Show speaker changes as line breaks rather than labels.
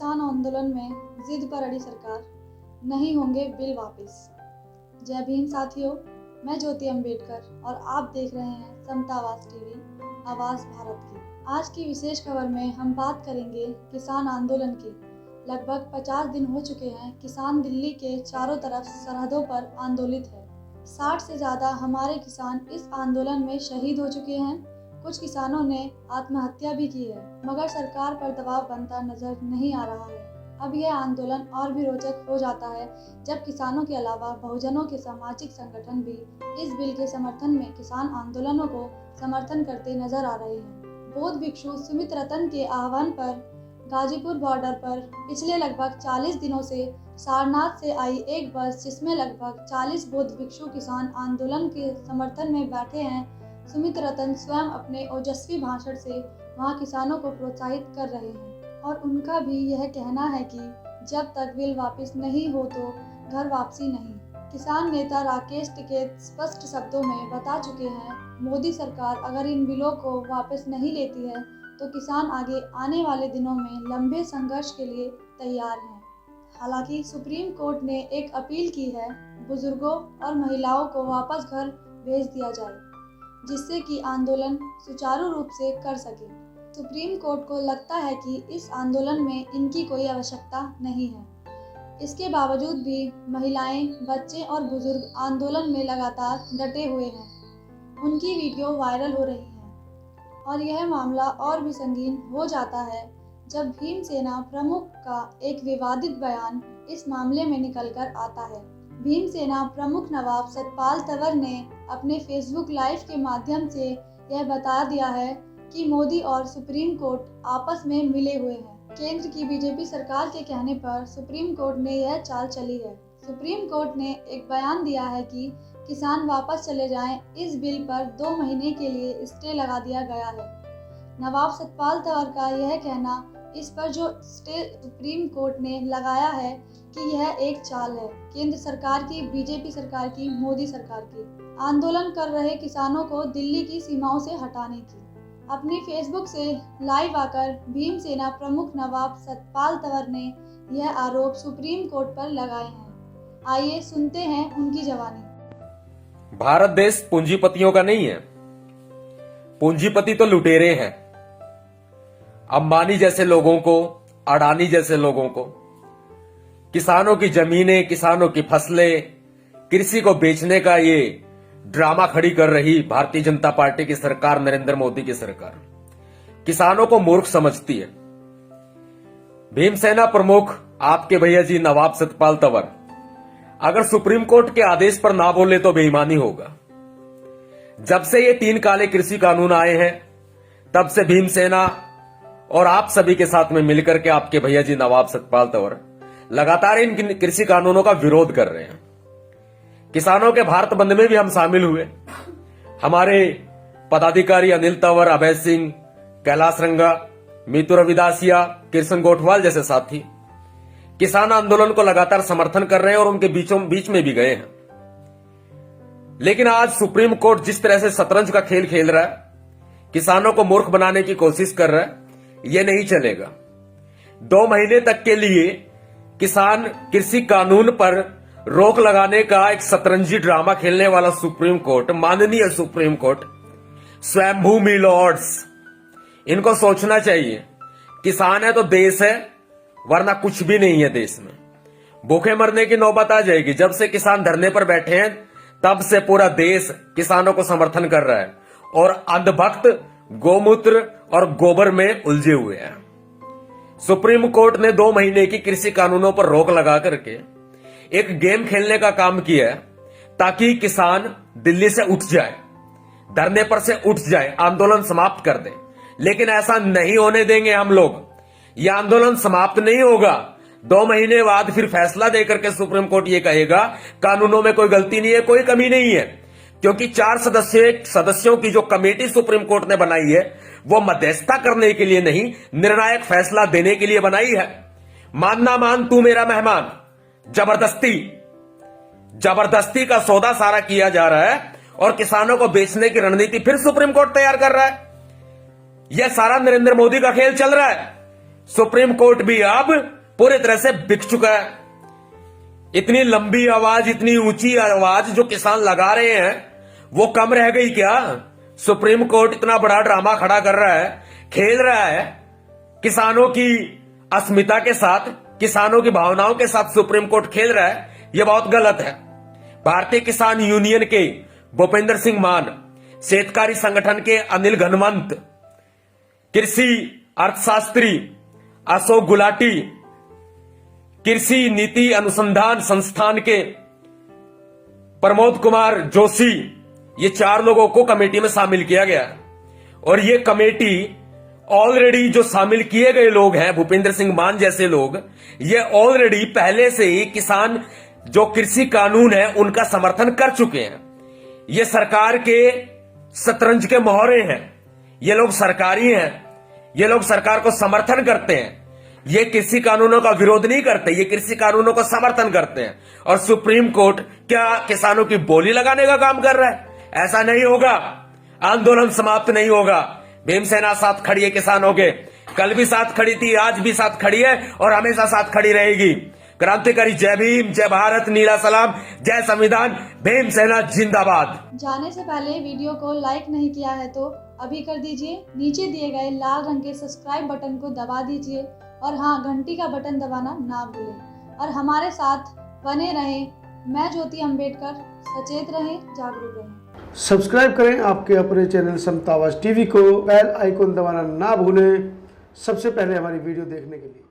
किसान आंदोलन में जिद पर अड़ी सरकार, नहीं होंगे बिल वापस। जय भीम साथियों, मैं ज्योति अंबेडकर और आप देख रहे हैं समता आवाज टीवी, आवाज भारत की। आज की विशेष खबर में हम बात करेंगे किसान आंदोलन की। लगभग 50 दिन हो चुके हैं किसान दिल्ली के चारों तरफ सरहदों पर आंदोलित है। 60 से ज़्यादा हमारे किसान इस आंदोलन में शहीद हो चुके हैं। कुछ किसानों ने आत्महत्या भी की है, मगर सरकार पर दबाव बनता नजर नहीं आ रहा है। अब यह आंदोलन और भी रोचक हो जाता है जब किसानों के अलावा बहुजनों के सामाजिक संगठन भी इस बिल के समर्थन में किसान आंदोलनों को समर्थन करते नजर आ रहे हैं। बौद्ध भिक्षु सुमित रतन के आह्वान पर गाजीपुर बॉर्डर पर पिछले लगभग 40 दिनों से सारनाथ से आई एक बस, जिसमें लगभग 40 बौद्ध भिक्षु किसान आंदोलन के समर्थन में बैठे हैं। सुमित रतन स्वयं अपने ओजस्वी भाषण से वहां किसानों को प्रोत्साहित कर रहे हैं और उनका भी यह कहना है कि जब तक बिल वापस नहीं हो तो घर वापसी नहीं। किसान नेता राकेश टिकैत स्पष्ट शब्दों में बता चुके हैं, मोदी सरकार अगर इन बिलों को वापस नहीं लेती है तो किसान आगे आने वाले दिनों में लंबे संघर्ष के लिए तैयार हैं। हालांकि सुप्रीम कोर्ट ने एक अपील की है, बुजुर्गों और महिलाओं को वापस घर भेज दिया जाए, जिससे कि आंदोलन सुचारू रूप से कर सके। सुप्रीम कोर्ट को लगता है कि इस आंदोलन में इनकी कोई आवश्यकता नहीं है। इसके बावजूद भी महिलाएं, बच्चे और बुजुर्ग आंदोलन में लगातार डटे हुए हैं। उनकी वीडियो वायरल हो रही है और यह मामला और भी संगीन हो जाता है जब भीमसेना प्रमुख का एक विवादित बयान इस मामले में निकलकर आता है। भीमसेना प्रमुख नवाब सतपाल तंवर ने अपने फेसबुक लाइव के माध्यम से यह बता दिया है कि मोदी और सुप्रीम कोर्ट आपस में मिले हुए हैं। केंद्र की बीजेपी सरकार के कहने पर सुप्रीम कोर्ट ने यह चाल चली है। सुप्रीम कोर्ट ने एक बयान दिया है कि किसान वापस चले जाएं। इस बिल पर 2 महीने के लिए स्टे लगा दिया गया है। नवाब सतपाल तंवर का यह कहना, इस पर जो स्टे सुप्रीम कोर्ट ने लगाया है कि यह एक चाल है केंद्र सरकार की, बीजेपी सरकार की, मोदी सरकार की, आंदोलन कर रहे किसानों को दिल्ली की सीमाओं से हटाने की। अपनी फेसबुक से लाइव आकर भीमसेना प्रमुख नवाब सतपाल तंवर ने यह आरोप सुप्रीम कोर्ट पर लगाए हैं। आइए सुनते हैं उनकी जवानी।
भारत देश पूंजीपतियों का नहीं है। पूंजीपति तो लुटेरे हैं। अंबानी जैसे लोगों को, अडानी जैसे लोगों को किसानों की जमीनें, किसानों की फसलें, कृषि को बेचने का ये ड्रामा खड़ी कर रही भारतीय जनता पार्टी की सरकार, नरेंद्र मोदी की सरकार किसानों को मूर्ख समझती है। भीमसेना प्रमुख आपके भैया जी नवाब सतपाल तंवर अगर सुप्रीम कोर्ट के आदेश पर ना बोले तो बेईमानी होगा। जब से ये 3 काले कृषि कानून आए हैं तब से भीमसेना और आप सभी के साथ में मिलकर के आपके भैया जी नवाब सतपाल तंवर लगातार इन कृषि कानूनों का विरोध कर रहे हैं। किसानों के भारत बंद में भी हम शामिल हुए। हमारे पदाधिकारी अनिल तंवर, अभय सिंह, कैलाश रंगा, मीतू रविदासिया, कृष्ण गोठवाल जैसे साथी किसान आंदोलन को लगातार समर्थन कर रहे हैं और उनके बीच में भी गए हैं। लेकिन आज सुप्रीम कोर्ट जिस तरह से शतरंज का खेल खेल रहा है, किसानों को मूर्ख बनाने की कोशिश कर रहा है, यह नहीं चलेगा। 2 महीने तक के लिए किसान कृषि कानून पर रोक लगाने का एक शतरंजी ड्रामा खेलने वाला सुप्रीम कोर्ट, माननीय सुप्रीम कोर्ट, स्वयंभू मिलॉर्ड्स, इनको सोचना चाहिए। किसान है तो देश है, वरना कुछ भी नहीं है देश में। भूखे मरने की नौबत आ जाएगी। जब से किसान धरने पर बैठे हैं तब से पूरा देश किसानों को समर्थन कर रहा है और अंधभक्त गोमूत्र और गोबर में उलझे हुए हैं। सुप्रीम कोर्ट ने 2 महीने की कृषि कानूनों पर रोक लगा करके एक गेम खेलने का काम किया है ताकि किसान दिल्ली से उठ जाए, धरने पर से उठ जाए, आंदोलन समाप्त कर दे। लेकिन ऐसा नहीं होने देंगे हम लोग। यह आंदोलन समाप्त नहीं होगा। 2 महीने बाद फिर फैसला देकर के सुप्रीम कोर्ट ये कहेगा कानूनों में कोई गलती नहीं है, कोई कमी नहीं है, क्योंकि 4 सदस्यों की जो कमेटी सुप्रीम कोर्ट ने बनाई है वो मध्यस्थता करने के लिए नहीं, निर्णायक फैसला देने के लिए बनाई है। मानना मान, तू मेरा मेहमान, जबरदस्ती का सौदा सारा किया जा रहा है और किसानों को बेचने की रणनीति फिर सुप्रीम कोर्ट तैयार कर रहा है। यह सारा नरेंद्र मोदी का खेल चल रहा है। सुप्रीम कोर्ट भी अब पूरी तरह से बिक चुका है। इतनी लंबी आवाज, इतनी ऊंची आवाज जो किसान लगा रहे हैं वो कम रह गई क्या? सुप्रीम कोर्ट इतना बड़ा ड्रामा खड़ा कर रहा है, खेल रहा है किसानों की अस्मिता के साथ, किसानों की भावनाओं के साथ सुप्रीम कोर्ट खेल रहा है। यह बहुत गलत है। भारतीय किसान यूनियन के भूपेंद्र सिंह मान, शेतकारी संगठन के अनिल घनवंत, कृषि अर्थशास्त्री अशोक गुलाटी, कृषि नीति अनुसंधान संस्थान के प्रमोद कुमार जोशी, ये 4 लोगों को कमेटी में शामिल किया गया। और ये कमेटी ऑलरेडी जो शामिल किए गए लोग हैं, भूपेंद्र सिंह मान जैसे लोग, ये ऑलरेडी पहले से ही किसान जो कृषि कानून है उनका समर्थन कर चुके हैं। ये सरकार के शतरंज के मोहरे हैं। ये लोग सरकारी हैं, ये लोग सरकार को समर्थन करते हैं। ये कृषि कानूनों का विरोध नहीं करते, ये कृषि कानूनों को समर्थन करते हैं। और सुप्रीम कोर्ट क्या किसानों की बोली लगाने का काम कर रहा है? ऐसा नहीं होगा। आंदोलन समाप्त नहीं होगा। भीमसेना साथ खड़ी है किसानों के, कल भी साथ खड़ी थी, आज भी साथ खड़ी है और हमेशा साथ खड़ी रहेगी। क्रांतिकारी जय भीम, जय भारत, नीला सलाम, जय संविधान, भीमसेना जिंदाबाद।
जाने से पहले वीडियो को लाइक नहीं किया है तो अभी कर दीजिए। नीचे दिए गए लाल रंग के सब्सक्राइब बटन को दबा दीजिए और हाँ, घंटी का बटन दबाना ना भूलें और हमारे साथ बने रहें। मैं ज्योति अंबेडकर, सचेत रहें, जागरूक रहें।
सब्सक्राइब करें आपके अपने चैनल समता आवाज़ टीवी को, बेल आइकन दबाना ना भूलें सबसे पहले हमारी वीडियो देखने के लिए।